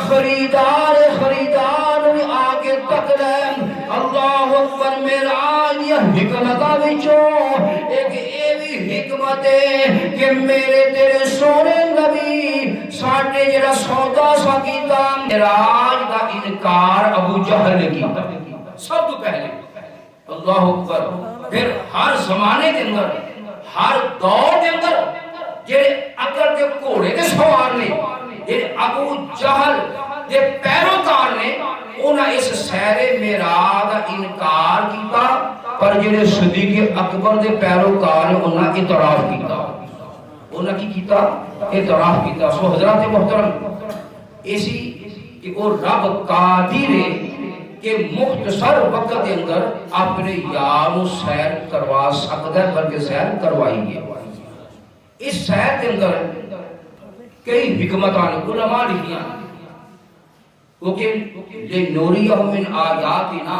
خریدار آگے تک لیں اللہ اکبر میرا یہ حکمتہ وچوں ایک ایوی حکمت ہے کہ میرے تیرے سونے نبی ساڑھے جڑا سودا سا کیتا معراج دا انکار ابو جہل نے کیتا سب تو پہلے اللہ اکبر پھر ہر زمانے کے اندر ہر دور کے اندر جڑے اکل کے گھوڑے کے سوار نے جڑے ابو جہل دے پیروکار نے انہاں اس سیر معراج دا انکار کیتا پر جڑے صدیق اکبر دے پیروکار نے انہاں اعتراف کیتا انہاں کی کیتا اعتراف کیتا سو حضرات محترم ایسی کہ وہ رب قادر ہے کہ مختصر وقت کے اندر اپنے یاروں سیر کروا سکتا ہے بلکہ سیر کروائی گے اس سیر کے اندر کئی حکمتان علماء لکھیاں لِنُرِيَهُ مِنْ آیاتنا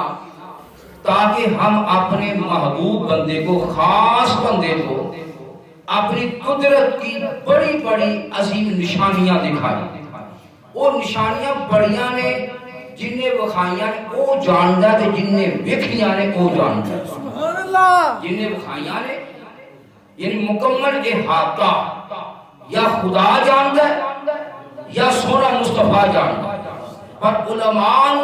تاکہ ہم اپنے محبوب بندے کو خاص بندے کو اپنی قدرت کی بڑی بڑی عظیم نشانیاں دکھائیں وہ نشانیاں بڑیاں نے جن نے وکھائیاں نے وہ جاندا تے جن نے ویکھیاں نے وہ جاندا سبحان اللہ جن نے وکھائیاں نے یعنی مکمل احاطہ یا خدا جاندا ہے یا سونا مصطفیٰ جاندا ہے پر علماء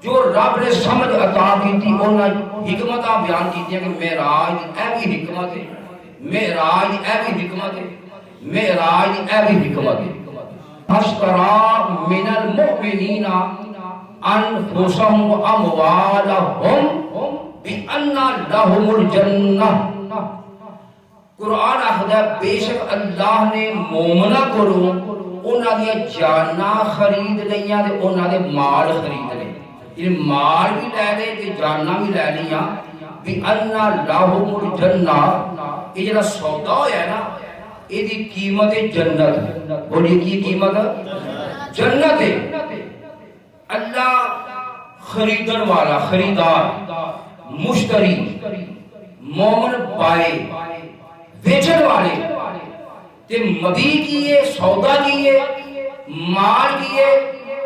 جو رب نے سمجھ عطا کی تھی انہاں حکمتاں بیان کیتیاں کہ معراج ایوی حکمت ہے معراج ایوی حکمت ہے معراج ایوی حکمت ہے اشترى من المؤمنین انفسهم واموالهم بان لهم الجنہ قرآن آخدا بے شک اللہ نے مومنہ کرو انہاں دی جاناں خرید لیاں تے انہاں دے مال خرید لے یہ مال بھی لے لے تے جاناں بھی لے لیاں بان لهم الجنہ یہ جڑا سودا ہویا نا یہ دی قیمت جنت بولیے کی قیمت جنت ہے اللہ خریدن والا خریدار مشتری مومن بائے بیچن والے تے مبی کیے سودا کیے مال کیے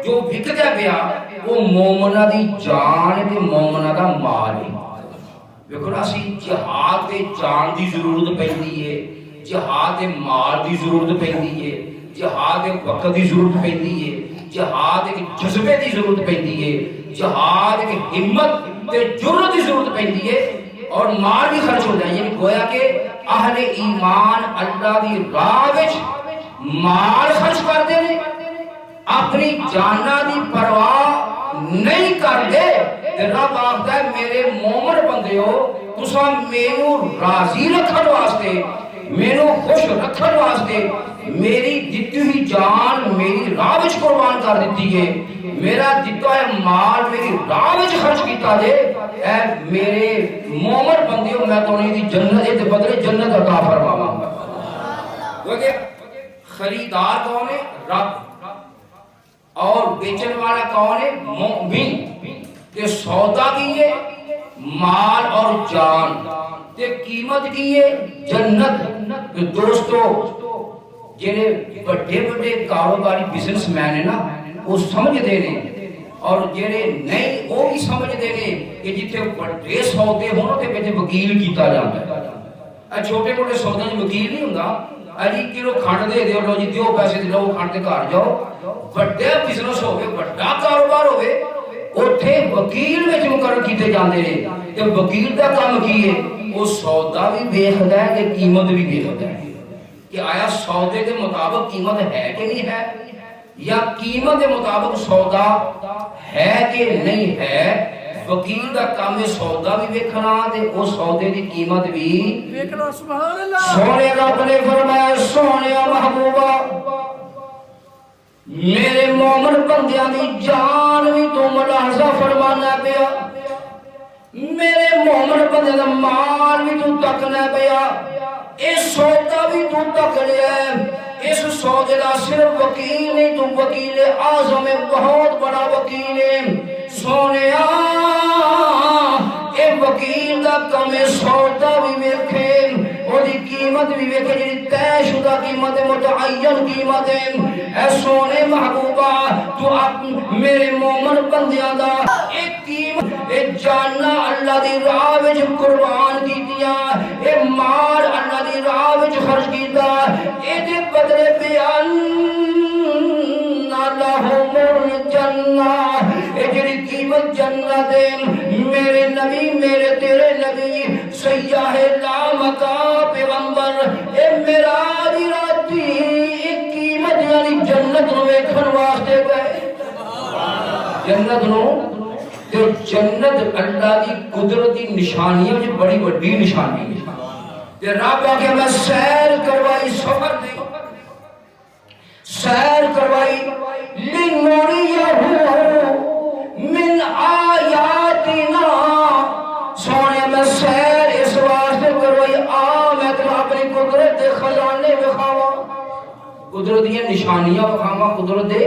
جو بکدا پیا وہ مومنہ دی جان تے مومنہ دا مال ہے ویکھو اسی جہاد تے جان دی ضرورت پیندی ہے جہاد مال دی ضرورت پیندی ہے جہاد وقت دی ضرورت پیندی ہے جہاد جذبے دی ضرورت پیندی ہے جہاد ہمت تے جرأت دی ضرورت پیندی ہے اور مال بھی خرچ ہو جائے یعنی گویا کہ اہل ایمان اللہ دی راہ وچ مال خرچ کرتے ہیں اپنی جاناں دی پرواہ نہیں کرتے رب آخدا ہے میرے مومن بندیو تساں مینوں راضی رکھن واسطے مینوں خوش رکھن واسطے میری دتی ہوئی جان میری راہ وچ قربان کر دیتی ہے میرا دتا ہے مال میری راہ وچ خرچ کیتا جے اے میرے مومن بندیو میں تو دی جنت دے بدلے جنت عطا فرماواں گا کیونکہ خریدار کون ہے رب اور بیچن والا کون ہے مومن کہ سودا کیے مال اور جان تے قیمت کیے جنت دوستو جنہیں بڑے بڑے کاروباری بزنس مین ہیں نا وہ سمجھ دے رہے اور جنہیں نہیں وہ بھی سمجھ دے رہے کہ جتنے بڑے سودے ہونا تے بیٹے وکیل کیتا جاتا ہے چھوٹے موٹے سودے جو وکیل نہیں ہوندا اجی کلو کھنڈ دے دیو لو جی دیو پیسے دے لو کھنڈ تے گھر جاؤ بڑے بزنس ہوے بڑا کاروبار ہوے اوتھے وکیل وچ مقرر کیتے جاندے نے تے وکیل دا کام کی ہے وہ سودا بھی ویکھدا ہے تے قیمت بھی ویکھدا ہے کہ آیا سودے کے مطابق قیمت ہے کہ نہیں ہے یا قیمت کے مطابق سودا ہے کہ نہیں ہے وکیل دا کام ہے سودا بھی ویکھنا تے او سودے دی قیمت بھی ویکھنا سبحان اللہ سونے رب نے فرمایا سونے محبوبا میرے مومن بندیاں دی جان بھی تو ملاحظہ فرمانا پیا میرے مومن بندیاں دا مال بھی تو تکنا پیا اس سودا بھی تو تک لیا ہے اس سودے دا صرف وکیل نہیں تو وکیل اعظم بہت بڑا وکیل ہے سونیا اے وکیل دا کم سودا بھی ویکھے او دی قیمت بھی ویکھے جی طے شدہ قیمت متعین قیمت اے سونے محبوبہ تو میرے مومن بندیاں دا ایک قیمت اے جانا اللہ دی راہ وچ قربان کیتیاں اے مال اللہ دی راہ وچ خرچ کیتا اے دے بدلے بیان لہم الجنہ اے جڑی قیمت جنت میرے نبی میرے تیرے نبی سیاح لامکا پیغمبر اے معراج راتی ایک قیمت یعنی جنت نو ویکھن واسطے گئے جنت نو تے جنت اللہ دی قدرتی نشانیاں وچ بڑی بڑی نشانی ہے تے رب آکھے میں سیر کروائی سفر دی سیر کروائی لنُرِيَهُ من آیاتنا سونے میں سیر اس واسطے کروائی میں تو اپنی قدرت دے خزانے بخاوا قدرت دیا نشانیاں بخاوا قدرت دے